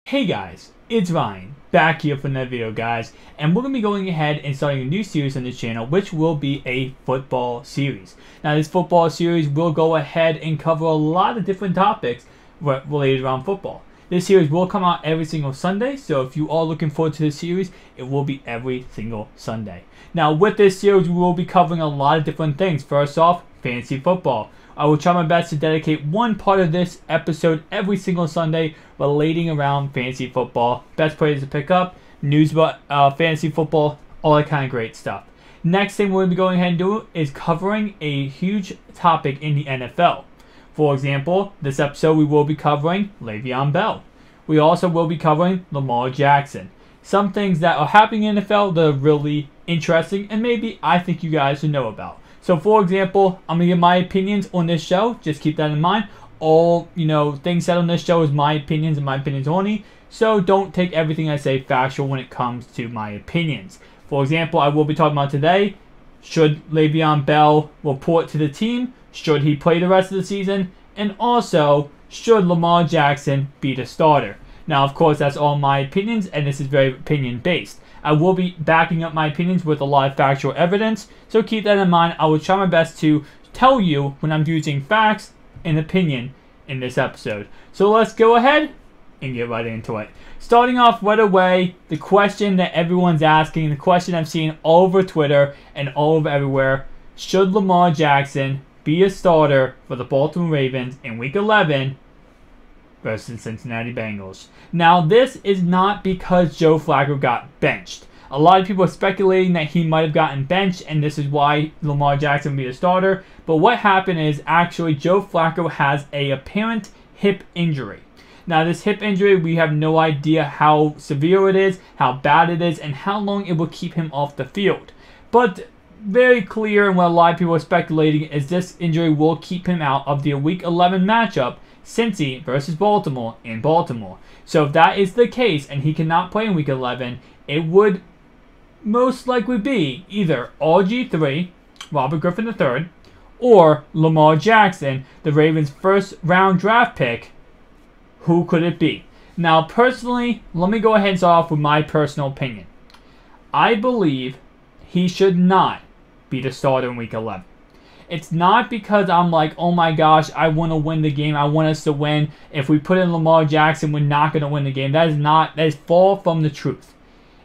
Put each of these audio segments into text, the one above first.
Hey guys, it's Ryan, back here for another video guys, and we're going to be going ahead and starting a new series on this channel, which will be a football series. Now this football series will go ahead and cover a lot of different topics related around football. This series will come out every single Sunday, so if you are looking forward to this series, it will be every single Sunday. Now with this series, we will be covering a lot of different things. First off, fantasy football. I will try my best to dedicate one part of this episode every single Sunday relating around fantasy football. Best players to pick up, news about fantasy football, all that kind of great stuff. Next thing we're going to be going ahead and do is covering a huge topic in the NFL. For example, this episode we will be covering LeVeon Bell. We also will be covering Lamar Jackson. Some things that are happening in the NFL that are really interesting and maybe I think you guys should know about. So for example, I'm going to give my opinions on this show. Just keep that in mind. All, things said on this show is my opinions and my opinions only. So don't take everything I say factual when it comes to my opinions. For example, I will be talking about today, should LeVeon Bell report to the team? Should he play the rest of the season? And also, should Lamar Jackson be the starter? Now, of course, that's all my opinions, and this is very opinion-based. I will be backing up my opinions with a lot of factual evidence, so keep that in mind. I will try my best to tell you when I'm using facts and opinion in this episode. So let's go ahead and get right into it. Starting off right away, the question that everyone's asking, the question I'm seeing all over Twitter and all over everywhere, should Lamar Jackson be a starter for the Baltimore Ravens in Week 11 versus Cincinnati Bengals? Now, this is not because Joe Flacco got benched. A lot of people are speculating that he might have gotten benched, and this is why Lamar Jackson will be a starter. But what happened is actually Joe Flacco has an apparent hip injury. Now, this hip injury, we have no idea how severe it is, how bad it is, and how long it will keep him off the field. But very clear, and what a lot of people are speculating, is this injury will keep him out of the Week 11 matchup, Cincy versus Baltimore in Baltimore. So if that is the case and he cannot play in Week 11, it would most likely be either RG3, Robert Griffin III, or Lamar Jackson, the Ravens' first round draft pick. Who could it be? Now personally, let me go ahead and start off with my personal opinion. I believe he should not be the starter in Week 11. It's not because I'm like, oh my gosh, I want to win the game. I want us to win. If we put in Lamar Jackson, we're not going to win the game. That is far from the truth.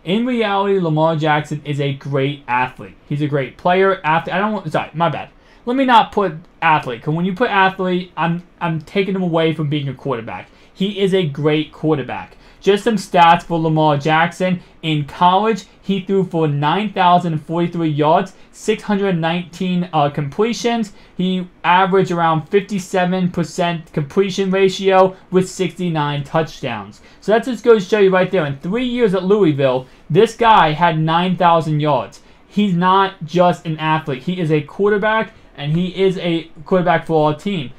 In reality, Lamar Jackson is a great athlete. He's a great player, athlete. Sorry, my bad. Let me not put athlete, because when you put athlete, I'm taking him away from being a quarterback. He is a great quarterback. Just some stats for Lamar Jackson. In college, he threw for 9,043 yards, 619 completions. He averaged around 57% completion ratio with 69 touchdowns. So that just goes to show you right there. In 3 years at Louisville, this guy had 9,000 yards. He's not just an athlete. He is a quarterback, and he is a quarterback for our team.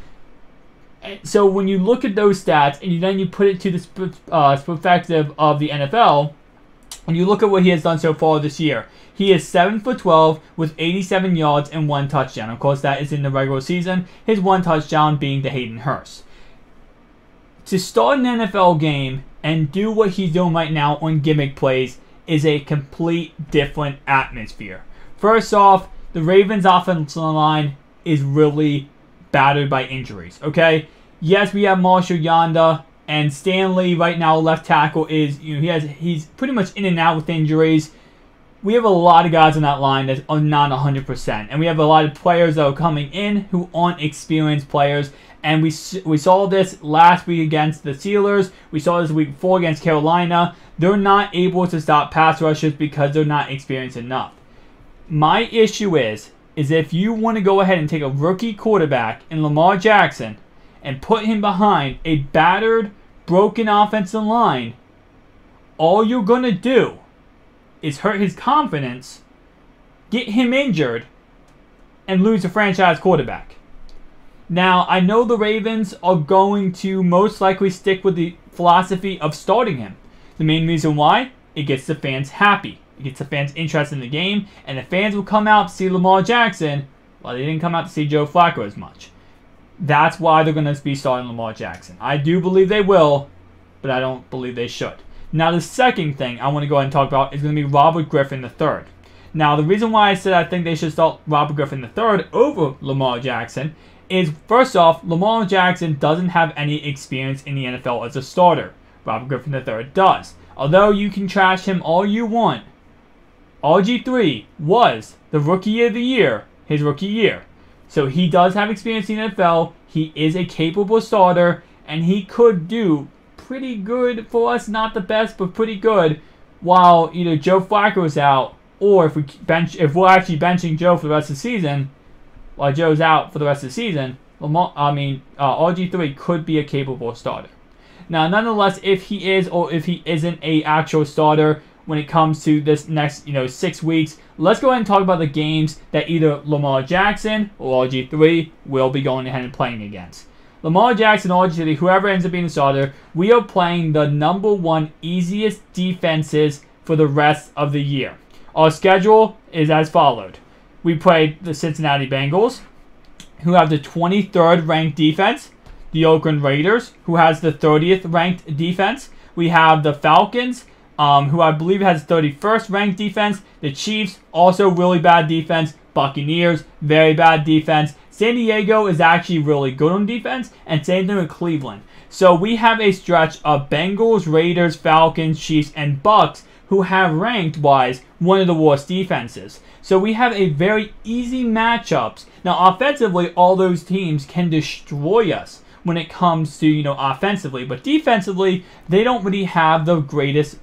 So when you look at those stats and then you put it to the perspective of the NFL, and you look at what he has done so far this year, he is 7 for 12 with 87 yards and 1 touchdown. Of course, that is in the regular season. His 1 touchdown being to Hayden Hurst. To start an NFL game and do what he's doing right now on gimmick plays is a complete different atmosphere. First off, the Ravens' offensive line is really battered by injuries, okay? Yes, we have Marshall Yanda, and Stanley right now, left tackle, is he's pretty much in and out with injuries. We have a lot of guys on that line that are not 100%, and we have a lot of players that are coming in who aren't experienced players. And we saw this last week against the Steelers. We saw this week before against Carolina. They're not able to stop pass rushers because they're not experienced enough. My issue is if you want to go ahead and take a rookie quarterback in Lamar Jackson and put him behind a battered, broken offensive line, all you're going to do is hurt his confidence, get him injured, and lose a franchise quarterback. Now, I know the Ravens are going to most likely stick with the philosophy of starting him. The main reason why? It gets the fans happy. It gets the fans interested in the game, and the fans will come out to see Lamar Jackson while they didn't come out to see Joe Flacco as much. That's why they're going to be starting Lamar Jackson. I do believe they will, but I don't believe they should. Now, the second thing I want to go ahead and talk about is going to be Robert Griffin III. Now, the reason why I said I think they should start Robert Griffin III over Lamar Jackson is, first off, Lamar Jackson doesn't have any experience in the NFL as a starter. Robert Griffin III does. Although you can trash him all you want, RG3 was the Rookie of the Year, his rookie year. So he does have experience in the NFL. He is a capable starter, and he could do pretty good for us. Not the best, but pretty good. While either Joe Flacco is out, or if we're actually benching Joe for the rest of the season, while Joe's out for the rest of the season, RG3 could be a capable starter. Now, nonetheless, if he is or if he isn't a actual starter when it comes to this next 6 weeks, let's go ahead and talk about the games that either Lamar Jackson or RG3 will be going ahead and playing against. Lamar Jackson or RG3, whoever ends up being the starter, we are playing the #1 easiest defenses for the rest of the year. Our schedule is as followed. We play the Cincinnati Bengals, who have the 23rd ranked defense. The Oakland Raiders, who has the 30th ranked defense. We have the Falcons, who I believe has 31st ranked defense. The Chiefs, also really bad defense. Buccaneers, very bad defense. San Diego is actually really good on defense, and same thing with Cleveland. So we have a stretch of Bengals, Raiders, Falcons, Chiefs, and Bucs, who have ranked-wise one of the worst defenses. So we have a very easy matchups. Now, offensively, all those teams can destroy us when it comes to, offensively. But defensively, they don't really have the greatest,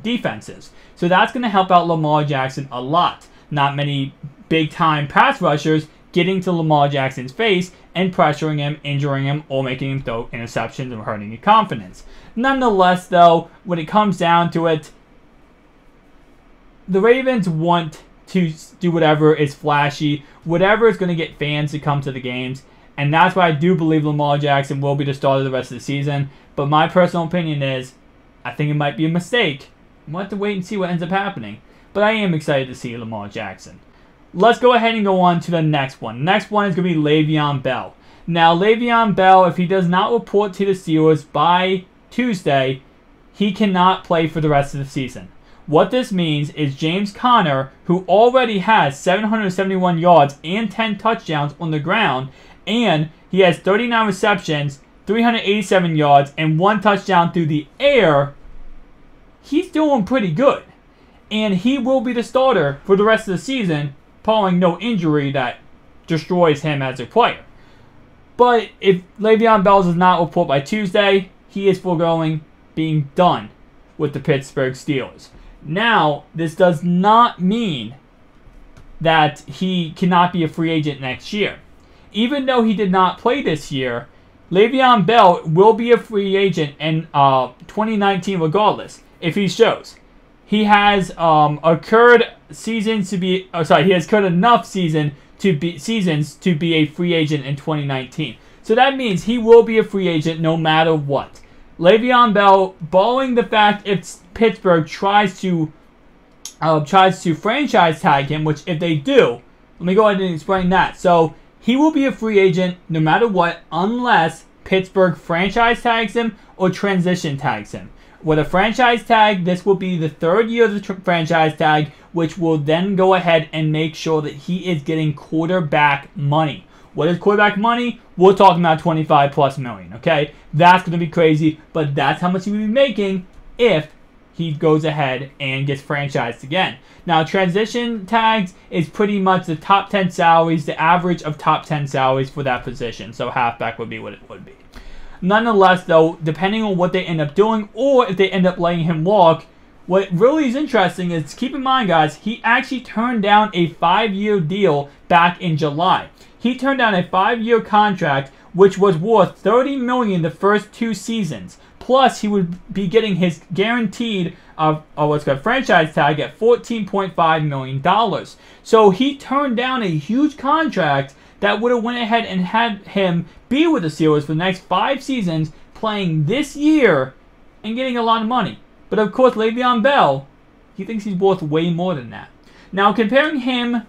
defenses. So that's going to help out Lamar Jackson a lot. Not many big-time pass rushers getting to Lamar Jackson's face and pressuring him, injuring him, or making him throw interceptions and hurting his confidence. Nonetheless, though, when it comes down to it, the Ravens want to do whatever is flashy, whatever is going to get fans to come to the games. And that's why I do believe Lamar Jackson will be the starter the rest of the season. But my personal opinion is, I think it might be a mistake. We'll have to wait and see what ends up happening. But I am excited to see Lamar Jackson. Let's go ahead and go on to the next one. The next one is going to be LeVeon Bell. Now, LeVeon Bell, if he does not report to the Steelers by Tuesday, he cannot play for the rest of the season. What this means is James Conner, who already has 771 yards and 10 touchdowns on the ground, and he has 39 receptions, 387 yards, and 1 touchdown through the air, he's doing pretty good. And he will be the starter for the rest of the season, following no injury that destroys him as a player. But if LeVeon Bell does not report by Tuesday, he is foregoing being done with the Pittsburgh Steelers. Now, this does not mean that he cannot be a free agent next year. Even though he did not play this year, LeVeon Bell will be a free agent in 2019 regardless, if he shows. He has occurred seasons to be, he has occurred enough seasons to be a free agent in 2019. So that means he will be a free agent no matter what. LeVeon Bell, barring the fact if Pittsburgh tries to franchise tag him, which if they do, let me go ahead and explain that. So he will be a free agent no matter what, unless Pittsburgh franchise tags him or transition tags him. With a franchise tag, this will be the 3rd year of the franchise tag, which will then go ahead and make sure that he is getting quarterback money. What is quarterback money? We're talking about $25+ million, okay? That's going to be crazy, but that's how much he will be making if he goes ahead and gets franchised again. Now, transition tags is pretty much the top 10 salaries, the average of top 10 salaries for that position. So halfback would be what it would be. Nonetheless, though, depending on what they end up doing or if they end up letting him walk, what really is interesting is, keep in mind, guys, he actually turned down a 5-year deal back in July. He turned down a 5-year contract, which was worth $30 million the first 2 seasons. Plus, he would be getting his guaranteed franchise tag at $14.5 million. So he turned down a huge contract that would have went ahead and had him be with the Steelers for the next 5 seasons, playing this year and getting a lot of money. But of course, LeVeon Bell, he thinks he's worth way more than that. Now, comparing him,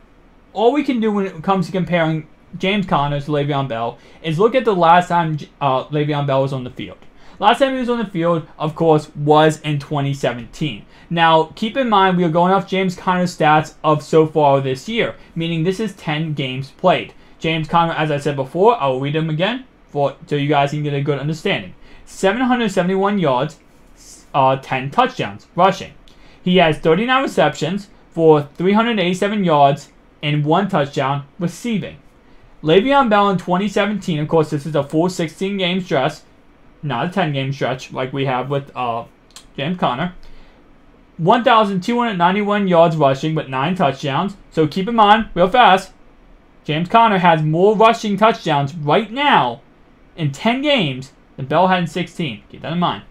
all we can do when it comes to comparing James Conner to LeVeon Bell is look at the last time LeVeon Bell was on the field. Last time he was on the field, of course, was in 2017. Now, keep in mind, we are going off James Conner's stats of so far this year, meaning this is 10 games played. James Conner, as I said before, I will read them again so you guys can get a good understanding. 771 yards, 10 touchdowns rushing. He has 39 receptions for 387 yards and 1 touchdown receiving. LeVeon Bell in 2017, of course, this is a full 16-game stretch, not a 10-game stretch like we have with James Conner. 1,291 yards rushing with 9 touchdowns. So keep in mind, real fast, James Conner has more rushing touchdowns right now in 10 games than Bell had in 16. Keep that in mind.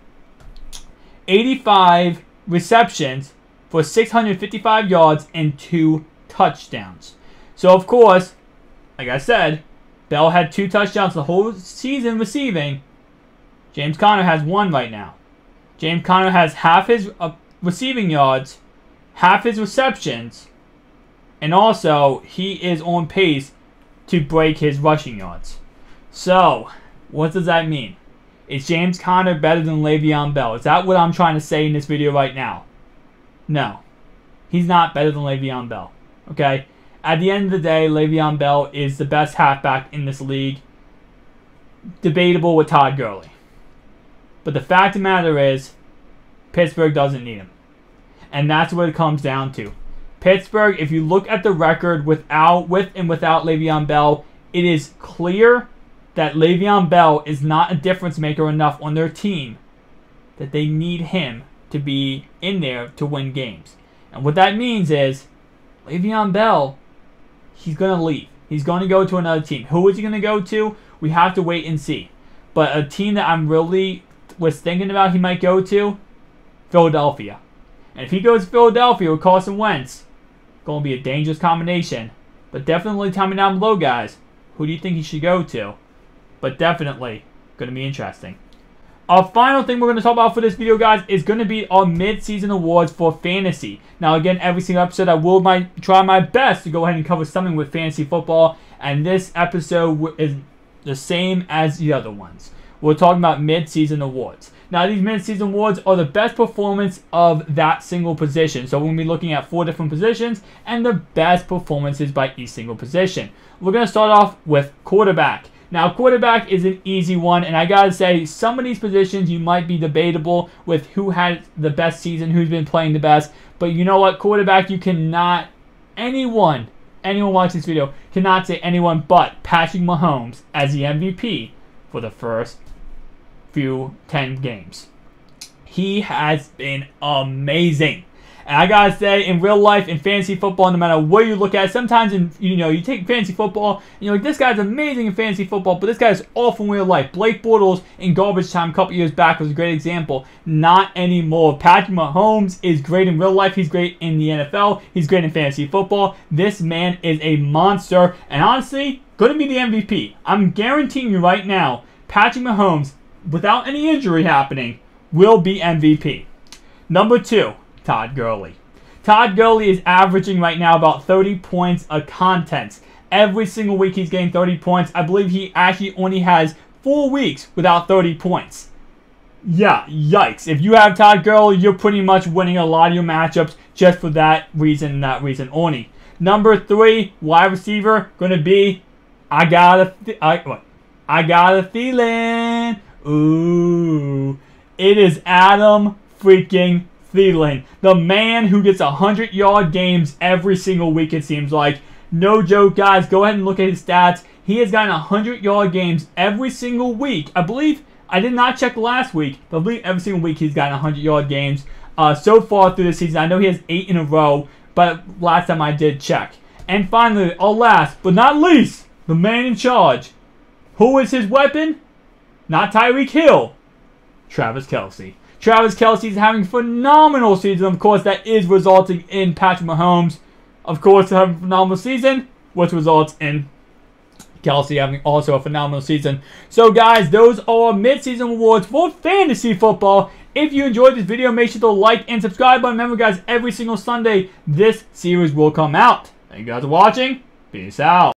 85 receptions for 655 yards and 2 touchdowns. So, of course, like I said, Bell had 2 touchdowns the whole season receiving. James Conner has 1 right now. James Conner has half his receiving yards, half his receptions, and also he is on pace to break his rushing yards. So, what does that mean? Is James Conner better than LeVeon Bell? Is that what I'm trying to say in this video right now? No. He's not better than LeVeon Bell. Okay? At the end of the day, LeVeon Bell is the best halfback in this league. Debatable with Todd Gurley. But the fact of the matter is, Pittsburgh doesn't need him. And that's what it comes down to. Pittsburgh, if you look at the record with and without Le'Veon Bell, it is clear that Le'Veon Bell is not a difference maker enough on their team that they need him to be in there to win games. And what that means is Le'Veon Bell, he's going to leave. He's going to go to another team. Who is he going to go to? We have to wait and see. But a team that I'm really was thinking about he might go to, Philadelphia. And if he goes to Philadelphia with Carson Wentz, going to be a dangerous combination. But definitely tell me down below, guys, who do you think he should go to? But definitely going to be interesting. Our final thing we're going to talk about for this video, guys, is going to be our mid-season awards for fantasy. Now, again, every single episode, I will try my best to go ahead and cover something with fantasy football. And this episode is the same as the other ones. We're talking about mid-season awards. Now, these mid-season awards are the best performance of that single position. So, we're going to be looking at 4 different positions and the best performances by each single position. We're going to start off with quarterback. Now, quarterback is an easy one, and I gotta say, some of these positions you might be debatable with who had the best season, who's been playing the best. But you know what? Quarterback, you cannot, anyone watching this video, cannot say anyone but Patrick Mahomes as the MVP for the first 10 games. He has been amazing. And I gotta say, in real life, in fantasy football, no matter where you look at, sometimes you take fantasy football, and you're like, this guy's amazing in fantasy football, but this guy's awful in real life. Blake Bortles in garbage time a couple years back was a great example. Not anymore. Patrick Mahomes is great in real life. He's great in the NFL. He's great in fantasy football. This man is a monster, and honestly, going to be the MVP. I'm guaranteeing you right now, Patrick Mahomes, without any injury happening, will be MVP. Number 2. Todd Gurley. Todd Gurley is averaging right now about 30 points a contest. Every single week he's getting 30 points. I believe he actually only has 4 weeks without 30 points. Yeah, yikes. If you have Todd Gurley, you're pretty much winning a lot of your matchups just for that reason and that reason only. Number 3, wide receiver, going to be, I got a feeling. Ooh. It is Adam freaking Thielen, the man who gets 100-yard games every single week, it seems like. No joke, guys. Go ahead and look at his stats. He has gotten 100-yard games every single week. I believe, I did not check last week, but I believe every single week he's gotten 100-yard games so far through the season. I know he has 8 in a row, but last time I did check. And finally, our last but not least, the man in charge. Who is his weapon? Not Tyreek Hill. Travis Kelce. Travis Kelce is having a phenomenal season. Of course, that is resulting in Patrick Mahomes, of course, having a phenomenal season, which results in Kelce having also a phenomenal season. So, guys, those are mid-season awards for fantasy football. If you enjoyed this video, make sure to like and subscribe. But remember, guys, every single Sunday, this series will come out. Thank you guys for watching. Peace out.